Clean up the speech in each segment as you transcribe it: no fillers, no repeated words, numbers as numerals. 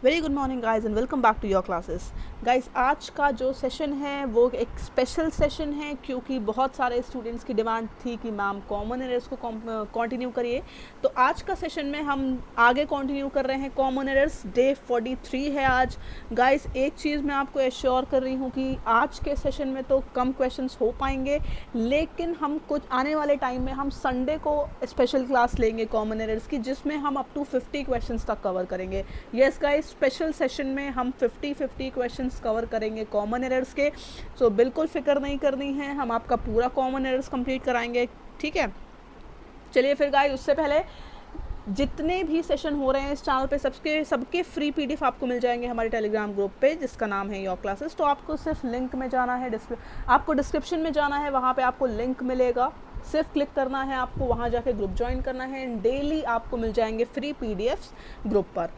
Very good morning guys and welcome back to your classes. Guys आज का जो session है वो एक स्पेशल सेशन है क्योंकि बहुत सारे स्टूडेंट्स की डिमांड थी कि मैम कॉमन एरर्स को कंटिन्यू करिए। तो आज का सेशन में हम आगे कंटिन्यू कर रहे हैं कॉमन एरर्स। डे 43 है आज। गाइज एक चीज़ मैं आपको एश्योर कर रही हूँ कि आज के सेशन में तो कम क्वेश्चंस हो पाएंगे, लेकिन हम कुछ आने वाले टाइम में हम संडे को स्पेशल क्लास लेंगे कॉमन एरर्स की, जिसमें हम अप टू 50 क्वेश्चंस तक कवर करेंगे। यस गाइज, स्पेशल सेशन में हम 50 क्वेश्चंस कवर करेंगे कॉमन एरर्स के। सो बिल्कुल फिक्र नहीं करनी है, हम आपका पूरा कॉमन एरर्स कंप्लीट कराएंगे, ठीक है। चलिए फिर गाइज, उससे पहले जितने भी सेशन हो रहे हैं इस चैनल पे सबके फ्री पीडीएफ आपको मिल जाएंगे हमारे टेलीग्राम ग्रुप पे, जिसका नाम है योर क्लासेस। तो आपको सिर्फ लिंक में जाना है, आपको डिस्क्रिप्शन में जाना है, वहाँ पे आपको लिंक मिलेगा, सिर्फ क्लिक करना है आपको, वहाँ जाके ग्रुप ज्वाइन करना है। डेली आपको मिल जाएंगे फ्री पीडीएफ्स ग्रुप पर।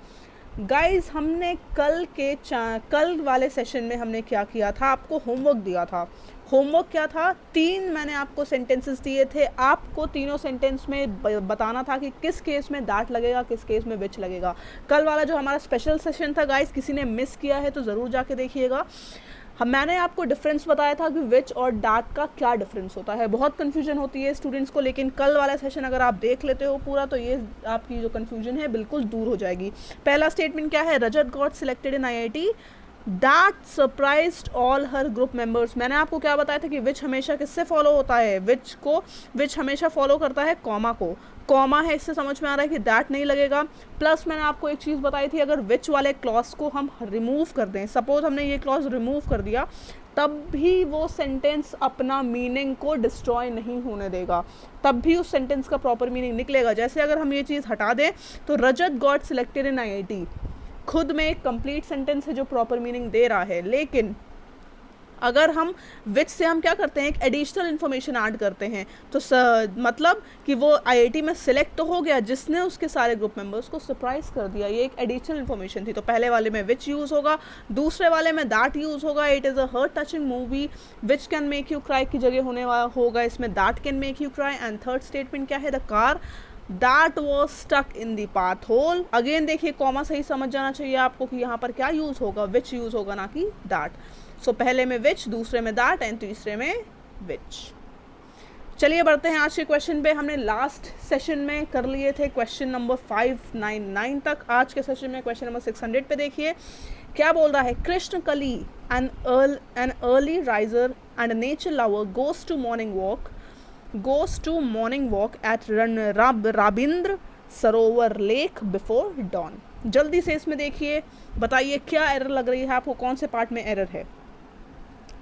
गाइज हमने कल वाले सेशन में हमने क्या किया था, आपको होमवर्क दिया था। होमवर्क क्या था, 3 मैंने आपको सेंटेंसेस दिए थे। आपको तीनों सेंटेंस में बताना था कि किस केस में दैट लगेगा, किस केस में विच लगेगा। कल वाला जो हमारा स्पेशल सेशन था गाइज, किसी ने मिस किया है तो ज़रूर जाके देखिएगा। मैंने आपको डिफरेंस बताया था कि विच और डैट का क्या डिफरेंस होता है। बहुत कन्फ्यूजन होती है स्टूडेंट्स को, लेकिन कल वाला सेशन अगर आप देख लेते हो पूरा तो ये आपकी जो कन्फ्यूजन है बिल्कुल दूर हो जाएगी। पहला स्टेटमेंट क्या है, Rajat got selected in IIT that surprised all her group members. मैंने आपको क्या बताया था कि विच हमेशा किससे फॉलो होता है, विच हमेशा फॉलो करता है कॉमा को। कॉमा है, इससे समझ में आ रहा है कि दैट नहीं लगेगा। प्लस मैंने आपको एक चीज़ बताई थी, अगर विच वाले क्लॉज को हम रिमूव कर दें, सपोज हमने ये क्लॉज रिमूव कर दिया, तब भी वो सेंटेंस अपना मीनिंग को डिस्ट्रॉय नहीं होने देगा, तब भी उस सेंटेंस का प्रॉपर मीनिंग निकलेगा। जैसे अगर हम ये चीज़ हटा दें तो रजत गॉट सिलेक्टेड इन IIT खुद में एक कंप्लीट सेंटेंस है जो प्रॉपर मीनिंग दे रहा है, लेकिन अगर हम विच से हम क्या करते हैं, एक एडिशनल इन्फॉर्मेशन ऐड करते हैं, तो मतलब कि वो IIT में सिलेक्ट तो हो गया जिसने उसके सारे ग्रुप मेंबर्स को सरप्राइज कर दिया। ये एक एडिशनल इन्फॉर्मेशन थी। तो पहले वाले में विच यूज़ होगा, दूसरे वाले में दैट यूज़ होगा। It is a heart touching movie, which can make you cry की जगह होने वाला होगा इसमें that can make you cry. And third statement क्या है, the car that was stuck in the pothole. Again देखिए, कॉमा सही समझ जाना चाहिए आपको कि यहाँ पर क्या यूज़ होगा, विच यूज़ होगा, ना कि दैट। सो पहले में विच, दूसरे में दैट एंड तीसरे में विच। चलिए बढ़ते हैं आज के क्वेश्चन पे। हमने लास्ट सेशन में कर लिए थे क्वेश्चन नंबर 599 तक। आज के सेशन में क्वेश्चन नंबर 600 पे देखिए क्या बोल रहा है। Krishna Kali an early riser and nature lover goes to morning walk at Rabindra Sarovar lake before don. जल्दी से इसमें देखिए, बताइए क्या एरर लग रही है आपको, कौन से पार्ट में एरर है।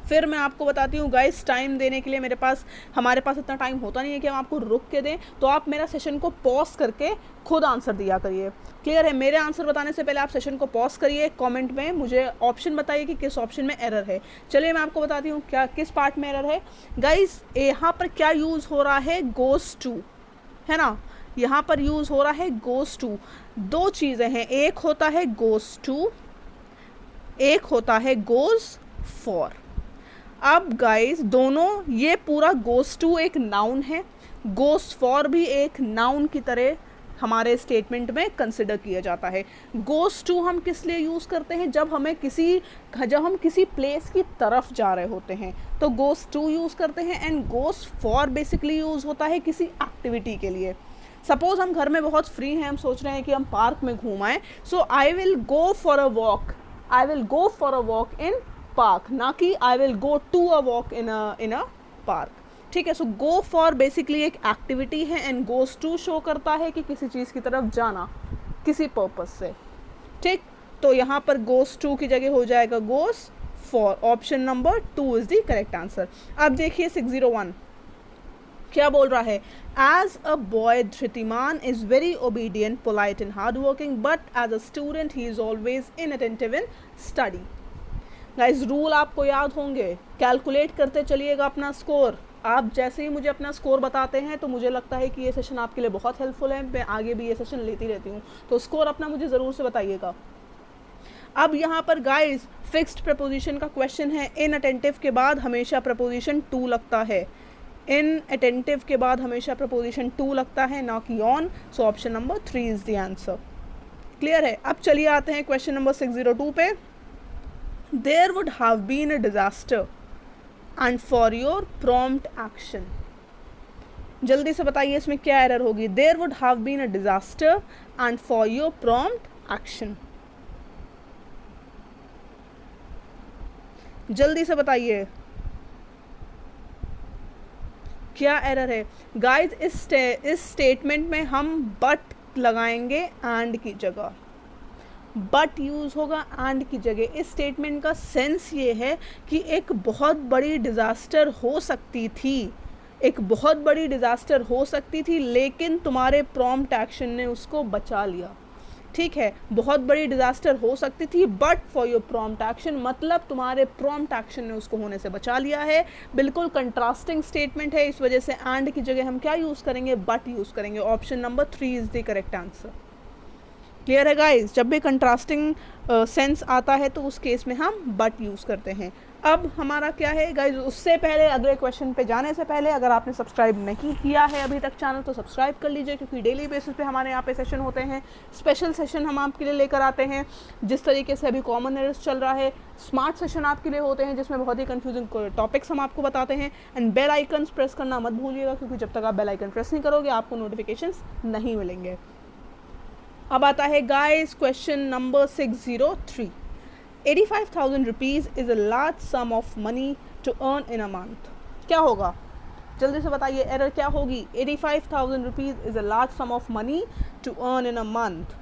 फिर मैं आपको बताती हूँ गाइस, टाइम देने के लिए हमारे पास इतना टाइम होता नहीं है कि हम आपको रुक के दें, तो आप मेरा सेशन को पॉज करके खुद आंसर दिया करिए। क्लियर है, मेरे आंसर बताने से पहले आप सेशन को पॉज करिए, कमेंट में मुझे ऑप्शन बताइए कि किस ऑप्शन में एरर है। चलिए मैं आपको बताती हूँ क्या किस पार्ट में एरर है। गाइस यहाँ पर क्या यूज़ हो रहा है, गोज टू, है ना, यहाँ पर यूज़ हो रहा है गोज टू। दो चीज़ें हैं, एक होता है गोज टू, एक होता है गोज फॉर। अब गाइस दोनों, ये पूरा गोज टू एक नाउन है, गोज फॉर भी एक नाउन की तरह हमारे स्टेटमेंट में कंसिडर किया जाता है। गोज टू हम किस लिए यूज़ करते हैं, जब हम किसी प्लेस की तरफ जा रहे होते हैं तो गोज टू यूज़ करते हैं। And goes for basically use होता है किसी एक्टिविटी के लिए। सपोज हम घर में बहुत फ्री हैं, हम सोच रहे हैं कि हम पार्क में घूम आए, so I will go for a walk in park, ना कि I will go to a walk in a park. ठीक है, सो गो फॉर बेसिकली एक एक्टिविटी है एंड गोज टू शो करता है कि किसी चीज़ की तरफ जाना किसी पर्पस से। ठीक, तो यहाँ पर गोज टू की जगह हो जाएगा goes for. Option number 2 is the correct answer. अब देखिए 601 क्या बोल रहा है। As a boy Dhritiman is very obedient, polite and hard working, but as a student he is always inattentive in study. Guys rule आपको याद होंगे, कैलकुलेट करते चलिएगा अपना स्कोर। आप जैसे ही मुझे अपना स्कोर बताते हैं तो मुझे लगता है कि ये सेशन आपके लिए बहुत हेल्पफुल है, मैं आगे भी ये सेशन लेती रहती हूँ, तो स्कोर अपना मुझे ज़रूर से बताइएगा। अब यहाँ पर गाइस फिक्स्ड प्रपोजिशन का क्वेश्चन है। इन अटेंटिव के बाद हमेशा प्रपोजिशन टू लगता है, इन अटेंटिव के बाद हमेशा प्रपोजिशन टू लगता है, ना कि on. So option number 3 is the answer. Clear है। अब चलिए आते हैं क्वेश्चन नंबर 602 पे। There would have been a disaster and for your prompt action. जल्दी से बताइए इसमें क्या एरर होगी। There would have been a disaster and for your prompt action, जल्दी से बताइए क्या एरर है। गाइस इस स्टेटमेंट में हम बट लगाएंगे एंड की जगह, बट यूज़ होगा एंड की जगह। इस स्टेटमेंट का सेंस ये है कि एक बहुत बड़ी डिज़ास्टर हो सकती थी, एक बहुत बड़ी डिज़ास्टर हो सकती थी, लेकिन तुम्हारे प्रॉम्प्ट एक्शन ने उसको बचा लिया। ठीक है, बहुत बड़ी डिज़ास्टर हो सकती थी but for your prompt action, मतलब तुम्हारे प्रॉम्प्ट एक्शन ने उसको होने से बचा लिया है। बिल्कुल कंट्रास्टिंग स्टेटमेंट है, इस वजह से एंड की जगह हम क्या यूज़ करेंगे, बट यूज़ करेंगे। Option number 3 is the correct answer. Clear है गाइस, जब भी कंट्रास्टिंग सेंस आता है तो उस केस में हम बट यूज़ करते हैं। अब हमारा क्या है गाइस, उससे पहले अगले क्वेश्चन पे जाने से पहले अगर आपने सब्सक्राइब नहीं किया है अभी तक चैनल तो सब्सक्राइब कर लीजिए, क्योंकि डेली बेसिस पे हमारे यहाँ पे सेशन होते हैं, स्पेशल सेशन हम आपके लिए लेकर आते हैं। जिस तरीके से अभी कॉमन एरर्स चल रहा है, स्मार्ट सेशन आपके लिए होते हैं जिसमें बहुत ही कंफ्यूजिंग टॉपिक्स हम आपको बताते हैं। एंड बेल आइकन प्रेस करना मत भूलिएगा, क्योंकि जब तक आप बेल आइकन प्रेस नहीं करोगे आपको नोटिफिकेशंस नहीं मिलेंगे। अब आता है guys question number 603। 85,000 rupees is a large sum of money to earn in a month. क्या होगा, जल्दी से बताइए एरर क्या होगी। 85,000 rupees is a large sum of money to earn in a month.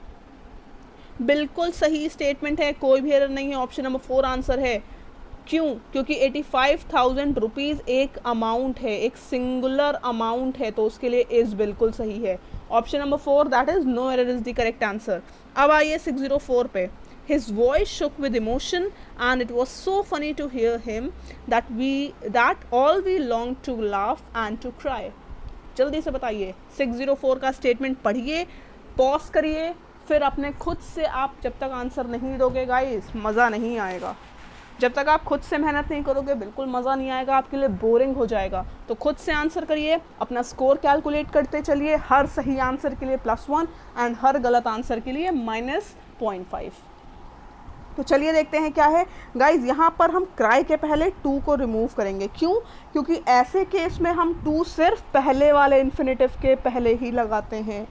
बिल्कुल सही स्टेटमेंट है, कोई भी एरर नहीं है। ऑप्शन नंबर 4 आंसर है। क्यों, क्योंकि 85,000 रुपीज़ एक अमाउंट है, एक सिंगुलर अमाउंट है, तो उसके लिए इज़ बिल्कुल सही है। Option number 4 that is no error is the correct answer. अब आइए 604 पे। His voice shook with emotion and it was so funny to hear him that all we longed to laugh and to cry. जल्दी से बताइए 604 का statement पढ़िए, pause करिए, फिर अपने खुद से आप जब तक आंसर नहीं दोगे गाइस मज़ा नहीं आएगा। जब तक आप खुद से मेहनत नहीं करोगे बिल्कुल मज़ा नहीं आएगा, आपके लिए बोरिंग हो जाएगा। तो खुद से आंसर करिए, अपना स्कोर कैलकुलेट करते चलिए। हर सही आंसर के लिए +1 एंड हर गलत आंसर के लिए -0.5। तो चलिए देखते हैं क्या है गाइज। यहाँ पर हम क्राई के पहले टू को रिमूव करेंगे। क्यों, क्योंकि ऐसे केस में हम टू सिर्फ पहले वाले इन्फिनेटिव के पहले ही लगाते हैं।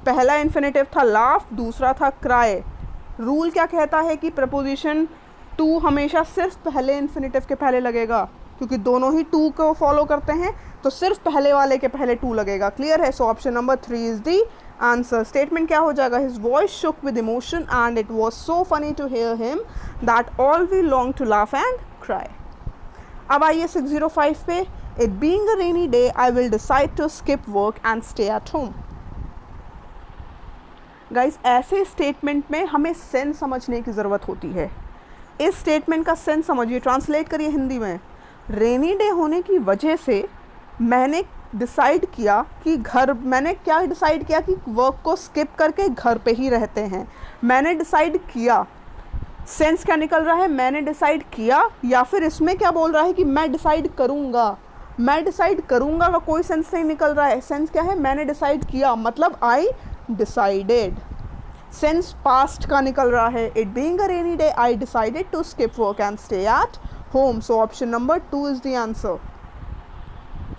पहला इन्फिनेटिव था लाफ, दूसरा था क्राई। रूल क्या कहता है कि प्रपोजिशन टू हमेशा सिर्फ पहले इन्फिनेटिव के पहले लगेगा, क्योंकि दोनों ही टू को फॉलो करते हैं, तो सिर्फ पहले वाले के पहले टू लगेगा। क्लियर है। So option number 3 is the answer. Statement क्या हो जाएगा, his voice shook with emotion and it was so funny to hear him that all we long to laugh and cry. अब आइए 605 पे। It being a rainy day I will decide to skip work and stay at home. Guys ऐसे statement में हमें sense समझने की ज़रूरत होती है। इस स्टेटमेंट का सेंस समझिए, ट्रांसलेट करिए हिंदी में। रेनी डे होने की वजह से मैंने डिसाइड किया कि मैंने क्या डिसाइड किया कि वर्क को स्किप करके घर पे ही रहते हैं। मैंने डिसाइड किया, सेंस क्या निकल रहा है, मैंने डिसाइड किया, या फिर इसमें क्या बोल रहा है कि मैं डिसाइड करूँगा। मैं डिसाइड करूँगा का कोई सेंस नहीं निकल रहा है। सेंस क्या है, मैंने डिसाइड किया, मतलब आई डिसाइडेड। सेंस पास्ट का निकल रहा है। It being a rainy day I decided to skip work and stay at home. So option number 2 is the answer.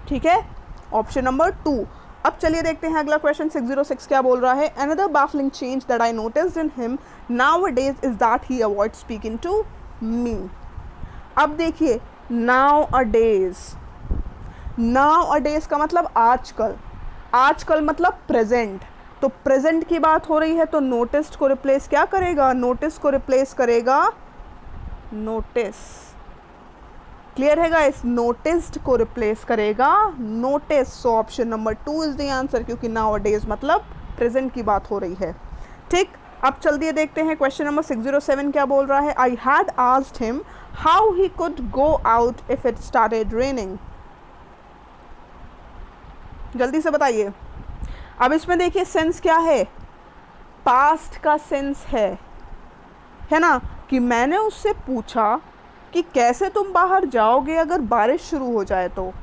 ठीक है, ऑप्शन नंबर 2। अब चलिए देखते हैं अगला क्वेश्चन 606 क्या बोल रहा है। Another baffling change that I noticed in him nowadays is that he avoids speaking to me. अब देखिए nowadays, nowadays का मतलब आजकल, आजकल मतलब प्रेजेंट। तो प्रेजेंट की बात हो रही है तो नोटिस्ड को रिप्लेस क्या करेगा, नोटिस को रिप्लेस करेगा नोटिस। क्लियर है गाइस, नोटिस्ड को रिप्लेस करेगा notice. So option number 2 is the answer, क्योंकि नाउअडेज मतलब प्रेजेंट की बात हो रही है। ठीक, अब चल दिए देखते हैं क्वेश्चन नंबर 607 क्या बोल रहा है। I had asked him how he could go out if it started raining. जल्दी से बताइए। अब इसमें देखिए सेंस क्या है, पास्ट का सेंस है ना, कि मैंने उससे पूछा कि कैसे तुम बाहर जाओगे अगर बारिश शुरू हो जाए तो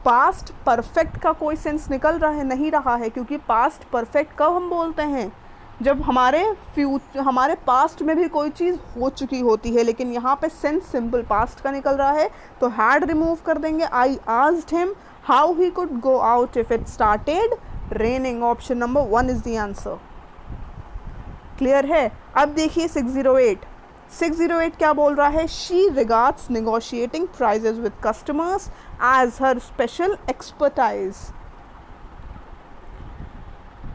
पास्ट परफेक्ट का कोई सेंस निकल रहा है नहीं रहा है, क्योंकि पास्ट परफेक्ट कब हम बोलते हैं, जब हमारे पास्ट में भी कोई चीज़ हो चुकी होती है, लेकिन यहाँ पे सेंस सिंपल पास्ट का निकल रहा है, तो हैड रिमूव कर देंगे। I asked him how he could go out if it started raining. Option number 1 is the answer. Clear है। अब देखिए 608 क्या बोल रहा है? She regards negotiating prices with customers as her special expertise.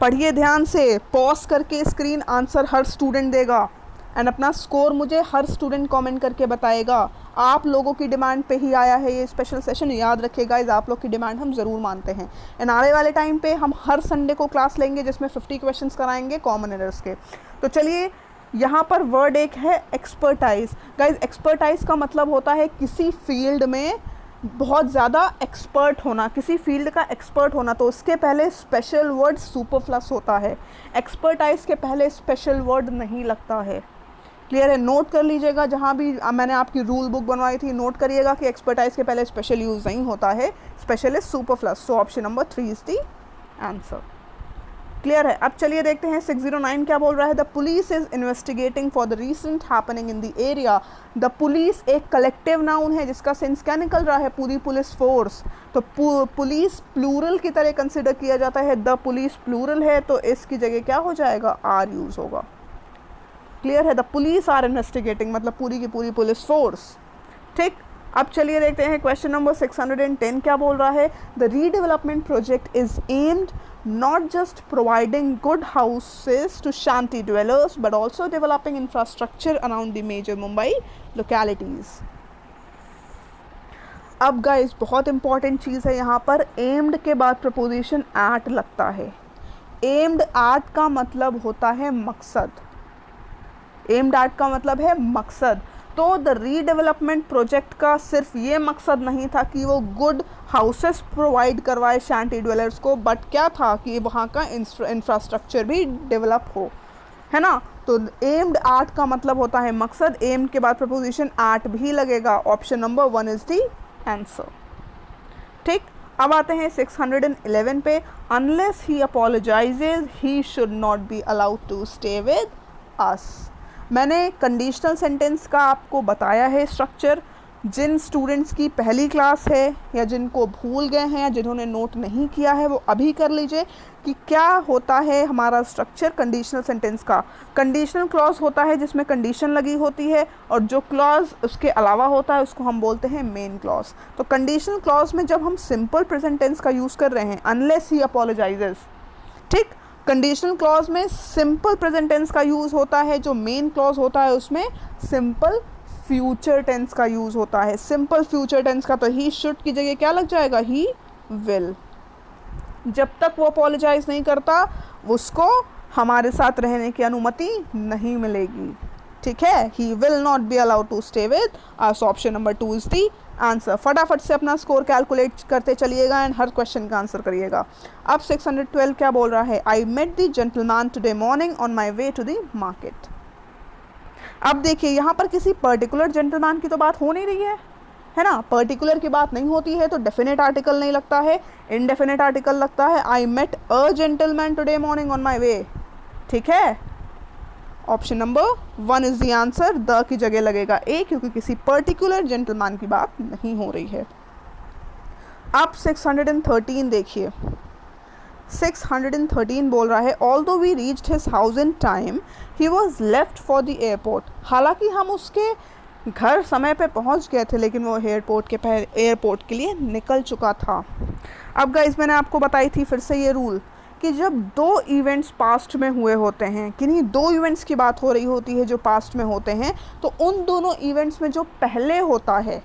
पढ़िए ध्यान से, पॉज करके स्क्रीन, आंसर हर स्टूडेंट देगा एंड अपना स्कोर मुझे हर स्टूडेंट कमेंट करके बताएगा। आप लोगों की डिमांड पे ही आया है ये स्पेशल सेशन, याद रखिए गाइज, आप लोग की डिमांड हम ज़रूर मानते हैं। एंड आने वाले टाइम पे हम हर संडे को क्लास लेंगे जिसमें 50 क्वेश्चंस कराएंगे कॉमन एरर्स के। तो चलिए, यहाँ पर वर्ड एक है एक्सपर्टाइज। गाइज एक्सपर्टाइज का मतलब होता है किसी फील्ड में बहुत ज़्यादा एक्सपर्ट होना, किसी फील्ड का एक्सपर्ट होना। तो उसके पहले स्पेशल वर्ड सुपरफ्लस होता है, एक्सपर्टाइज के पहले स्पेशल वर्ड नहीं लगता है। क्लियर है। नोट कर लीजिएगा, जहाँ भी मैंने आपकी रूल बुक बनवाई थी नोट करिएगा कि एक्सपर्टाइज के पहले स्पेशल यूज़ नहीं होता है, special is superfluous. So option number 3 is the answer. Clear है। अब चलिए देखते हैं 609 क्या बोल रहा है? The police is investigating for the recent happening in the area. The police एक कलेक्टिव नाउन है जिसका सेंस क्या निकल रहा है? पूरी पुलिस फोर्स। तो पुलिस प्लूरल की तरह कंसिडर किया जाता है। द पुलिस प्लूरल है तो इसकी जगह क्या हो जाएगा? आर यूज होगा। क्लियर है। द पुलिस आर इन्वेस्टिगेटिंग मतलब पूरी की पूरी पुलिस फोर्स। ठीक। अब चलिए देखते हैं क्वेश्चन नंबर 610 क्या बोल रहा है? The redevelopment project is aimed not just providing good houses to shanty dwellers but also developing infrastructure around the major Mumbai localities. अब गाइस बहुत इंपॉर्टेंट चीज़ है यहाँ पर, एम्ड के बाद प्रपोजिशन एट लगता है। एम्ड एट का मतलब होता है मकसद, एम्ड एट का मतलब है मकसद। तो द रीडेवलपमेंट प्रोजेक्ट का सिर्फ ये मकसद नहीं था कि वो गुड हाउसेस प्रोवाइड करवाए शैंटी ड्वेलर्स को, बट क्या था कि वहाँ का इंफ्रास्ट्रक्चर भी डेवलप हो, है ना। तो एम्ड एट का मतलब होता है मकसद, एम्ड के बाद प्रपोजिशन एट भी लगेगा। Option number 1 is the answer. ठीक। अब आते हैं 611 पे। Unless he apologizes he should not be allowed to stay with us. मैंने कंडीशनल सेंटेंस का आपको बताया है स्ट्रक्चर। जिन स्टूडेंट्स की पहली क्लास है या जिनको भूल गए हैं या जिन्होंने नोट नहीं किया है वो अभी कर लीजिए कि क्या होता है हमारा स्ट्रक्चर कंडीशनल सेंटेंस का। कंडीशनल क्लॉज होता है जिसमें कंडीशन लगी होती है और जो क्लॉज उसके अलावा होता है उसको हम बोलते हैं मेन क्लॉज। तो कंडीशनल क्लॉज में जब हम सिंपल प्रेजेंट टेंस का यूज़ कर रहे हैं, अनलेस ही अपोलोजाइजेस, ठीक, कंडीशनल क्लॉज में सिंपल प्रेजेंट टेंस का यूज़ होता है, जो मेन क्लॉज होता है उसमें सिंपल फ्यूचर टेंस का यूज़ होता है। सिंपल फ्यूचर टेंस का तो ही शुड की जगह क्या लग जाएगा? He will. जब तक वो अपोलोजाइज नहीं करता उसको हमारे साथ रहने की अनुमति नहीं मिलेगी। ठीक है। He will not be allowed to stay with us. Option number 2 is the answer. फटाफट से अपना स्कोर कैलकुलेट करते चलिएगा एंड हर क्वेश्चन का आंसर करिएगा। अब 612 क्या बोल रहा है? I met the gentleman today morning on my way to the market. अब देखिए यहाँ पर किसी पर्टिकुलर जेंटलमैन की तो बात हो नहीं रही है ना। पर्टिकुलर की बात नहीं होती है तो डेफिनेट आर्टिकल नहीं लगता है, इनडेफिनेट आर्टिकल लगता है। I met a gentleman today morning on my way. ठीक है। Option number 1 is the answer. The की जगह लगेगा ए क्योंकि किसी पर्टिकुलर जेंटलमैन की बात नहीं हो रही है। अब 613 देखिए। 613 बोल रहा है although we reached his house in time he was left for the airport. हालांकि हम उसके घर समय पे पहुंच गए थे लेकिन वो एयरपोर्ट के लिए निकल चुका था। अब गाइस मैंने आपको बताई थी फिर से ये रूल कि जब 2 इवेंट्स पास्ट में हुए होते हैं, किन्हीं 2 इवेंट्स की बात हो रही होती है जो पास्ट में होते हैं, तो उन दोनों इवेंट्स में जो पहले होता है,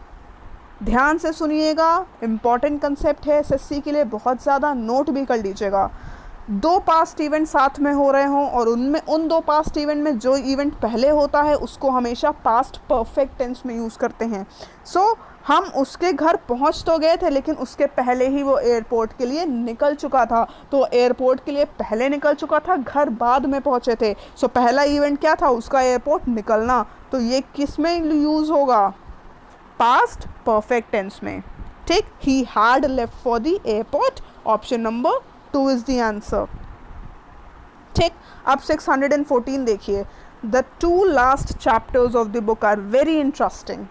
ध्यान से सुनिएगा, इम्पॉर्टेंट कंसेप्ट है एसएससी के लिए, बहुत ज़्यादा नोट भी कर लीजिएगा। 2 पास्ट इवेंट साथ में हो रहे हों और उन 2 पास्ट इवेंट में जो इवेंट पहले होता है उसको हमेशा पास्ट परफेक्ट टेंस में यूज़ करते हैं। सो हम उसके घर पहुंच तो गए थे लेकिन उसके पहले ही वो एयरपोर्ट के लिए निकल चुका था। तो एयरपोर्ट के लिए पहले निकल चुका था, घर बाद में पहुंचे थे। सो पहला इवेंट क्या था? उसका एयरपोर्ट निकलना। तो ये किस में यूज़ होगा? पास्ट परफेक्ट टेंस में। ठीक। He had left for the airport. Option number 2 is the answer. ठीक, अब 614 देखिए, the 2 last chapters of the book are very interesting.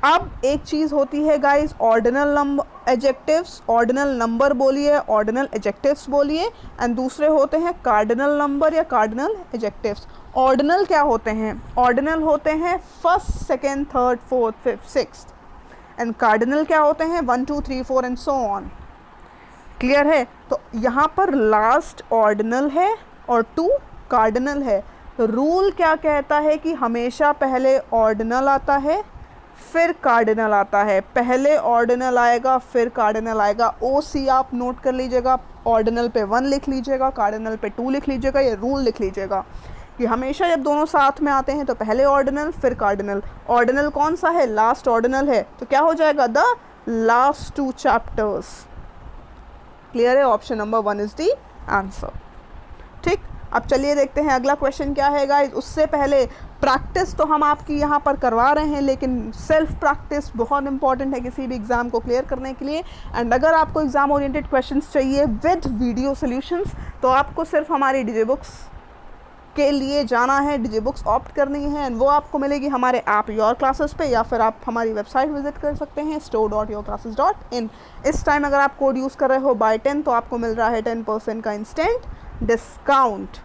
अब एक चीज़ होती है guys, ordinal number adjectives, ordinal number बोलिए, ऑर्डिनल एडजेक्टिव्स बोलिए, एंड दूसरे होते हैं कार्डिनल नंबर या कार्डिनल एडजेक्टिव्स। ऑर्डिनल क्या होते हैं? ऑर्डिनल होते हैं first, second, third, fourth, fifth, sixth, and cardinal क्या होते हैं? 1 2 3 4 एंड सो ऑन। क्लियर है? तो यहाँ पर लास्ट ऑर्डिनल है और 2 कार्डिनल है। रूल क्या कहता है कि हमेशा पहले ऑर्डिनल आता है फिर कार्डिनल आता है, पहले ऑर्डिनल आएगा फिर कार्डिनल आएगा। OC आप नोट कर लीजिएगा, ऑर्डिनल पे 1 लिख लीजिएगा, कार्डिनल पे 2 लिख लीजिएगा, ये रूल लिख लीजिएगा कि हमेशा जब दोनों साथ में आते हैं तो पहले ऑर्डिनल फिर कार्डिनल। ऑर्डिनल कौन सा है? लास्ट ऑर्डिनल है, तो क्या हो जाएगा? The last 2 chapters. क्लियर है? Option number 1 is the answer. ठीक, अब चलिए देखते हैं अगला क्वेश्चन क्या है गाइस। उससे पहले प्रैक्टिस तो हम आपकी यहाँ पर करवा रहे हैं, लेकिन सेल्फ प्रैक्टिस बहुत इंपॉर्टेंट है किसी भी एग्ज़ाम को क्लियर करने के लिए। एंड अगर आपको एग्ज़ाम ओरिएंटेड क्वेश्चंस चाहिए विद वीडियो सॉल्यूशंस, तो आपको सिर्फ हमारी डिजिबुक्स के लिए जाना है, डिजिबुक्स ऑप्ट करनी है, एंड वो आपको मिलेगी हमारे ऐप योर क्लासेस पे, या फिर आप हमारी वेबसाइट विजिट कर सकते हैं store.yourclasses.in। इस टाइम अगर आप कोड यूज़ कर रहे हो बाय 10 तो आपको मिल रहा है 10% का इंस्टेंट डिस्काउंट।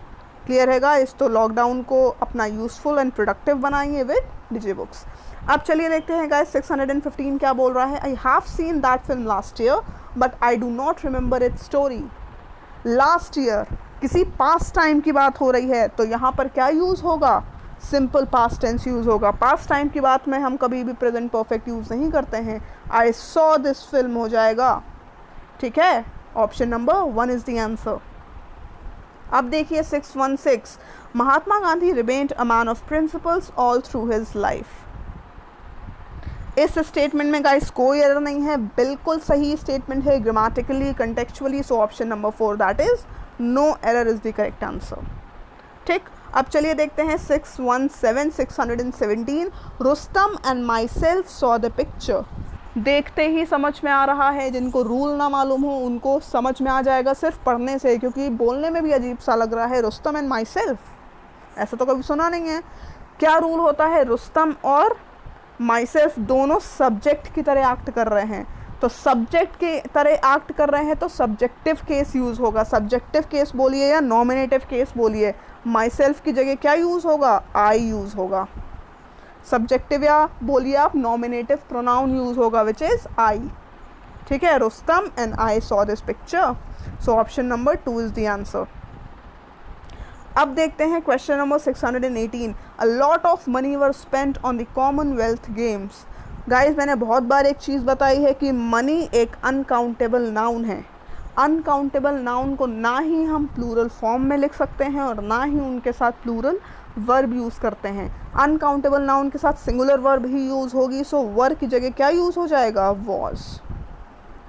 क्लियर है गाइस? तो लॉकडाउन को अपना यूज़फुल एंड प्रोडक्टिव बनाइए विद डिजिबुक्स। अब चलिए देखते हैं गाइस 615 क्या बोल रहा है। I have seen that film last year but I do not remember it's story. Last year किसी पास्ट टाइम की बात हो रही है, तो यहाँ पर क्या यूज़ होगा? सिंपल पास्ट टेंस यूज़ होगा। पास्ट टाइम की बात में हम कभी भी प्रेजेंट परफेक्ट यूज़ नहीं करते हैं। आई सॉ दिस फिल्म हो जाएगा। ठीक है, option number 1 is the answer. अब देखिए 616, Mahatma Gandhi remained a man of principles all through his life. इस स्टेटमेंट में गाइस कोई एरर नहीं है, बिल्कुल सही स्टेटमेंट है grammatically, contextually. So option number 4 that is no error is the correct answer. ठीक, अब चलिए देखते हैं 617 Rustam and myself saw the picture. देखते ही समझ में आ रहा है, जिनको रूल ना मालूम हो उनको समझ में आ जाएगा सिर्फ पढ़ने से, क्योंकि बोलने में भी अजीब सा लग रहा है रुस्तम एंड माई सेल्फ, ऐसा तो कभी सुना नहीं है। क्या रूल होता है? रुस्तम और माई सेल्फ दोनों सब्जेक्ट की तरह एक्ट कर रहे हैं, तो सब्जेक्ट के तरह एक्ट कर रहे हैं तो सब्जेक्टिव केस यूज़ होगा। सब्जेक्टिव केस बोलिए या नॉमिनेटिव केस बोलिए, माई सेल्फ की जगह क्या यूज़ होगा? आई यूज़ होगा। सब्जेक्टिव या बोलिए आप नॉमिनेटिव प्रोनाउन यूज़ होगा विच इज़ आई। ठीक है, Rustam and I saw this picture. So option number 2 is the answer. अब देखते हैं question number 618, a lot of money were spent on the Commonwealth games. Guys मैंने बहुत बार एक चीज़ बताई है कि मनी एक अनकाउंटेबल नाउन है। अनकाउंटेबल नाउन को ना ही हम प्लूरल फॉर्म में लिख सकते हैं और ना ही उनके साथ प्लूरल वर्ब यूज़ करते हैं। अनकाउंटेबल नाउन के साथ सिंगुलर वर्ब ही यूज़ होगी, सो वर्ब की जगह क्या यूज़ हो जाएगा? वॉज।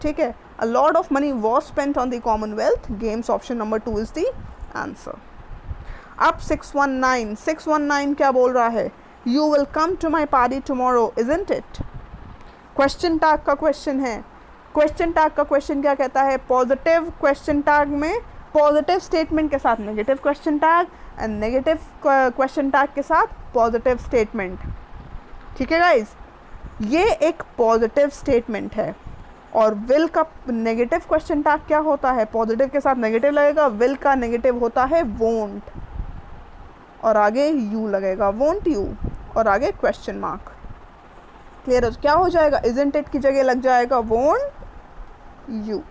ठीक है, a lot of money was spent on the Commonwealth Games. Option number 2 is the answer. अब 619 क्या बोल रहा है? You will come to my party tomorrow isn't it. Question tag का क्वेश्चन है। क्वेश्चन टैग का क्वेश्चन क्या कहता है? पॉजिटिव क्वेश्चन टैग में पॉजिटिव स्टेटमेंट के साथ negative question tag and negative question tag के साथ पॉजिटिव स्टेटमेंट। ठीक है गाइज, ये एक पॉजिटिव स्टेटमेंट है। और विल का नेगेटिव क्वेश्चन टैग क्या होता है? पॉजिटिव के साथ नेगेटिव लगेगा। विल का नेगेटिव होता है वोंट, और आगे यू लगेगा, वोंट यू, और आगे क्वेश्चन मार्क। क्लियर है? क्या हो जाएगा? इजंट इट की जगह लग जाएगा वोंट यू।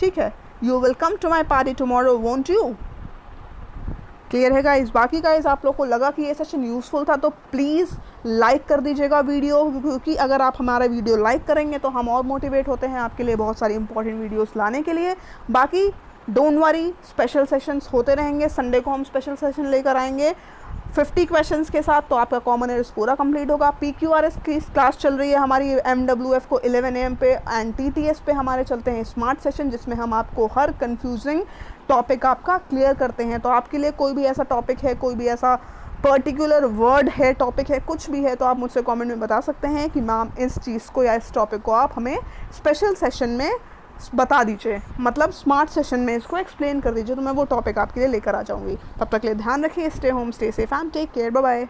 ठीक है, you will come to my party tomorrow won't you. Clear है गाइस? बाकी गाइस आप लोग को लगा कि ये सेशन यूज़फुल था तो प्लीज़ लाइक कर दीजिएगा वीडियो, क्योंकि अगर आप हमारा वीडियो लाइक करेंगे तो हम और मोटिवेट होते हैं आपके लिए बहुत सारी इंपॉर्टेंट वीडियोस लाने के लिए। बाकी डोंट वरी, स्पेशल सेशंस होते रहेंगे। संडे को हम स्पेशल सेशन लेकर आएंगे 50 क्वेश्चंस के साथ, तो आपका कॉमन एयर्स पूरा कंप्लीट होगा। PQRS की क्लास चल रही है हमारी MWF को 11 AM पे, एंड TTS पे हमारे चलते हैं स्मार्ट सेशन, जिसमें हम आपको हर कंफ्यूजिंग टॉपिक आपका क्लियर करते हैं। तो आपके लिए कोई भी ऐसा टॉपिक है, कोई भी ऐसा पर्टिकुलर वर्ड है, टॉपिक है, कुछ भी है, तो आप मुझसे कमेंट में बता सकते हैं कि मैम इस चीज़ को या इस टॉपिक को आप हमें स्पेशल सेशन में बता दीजिए, मतलब स्मार्ट सेशन में इसको एक्सप्लेन कर दीजिए, तो मैं वो टॉपिक आपके लिए लेकर आ जाऊँगी। तब तक के लिए ध्यान रखिए, stay home, stay safe and take care, bye bye.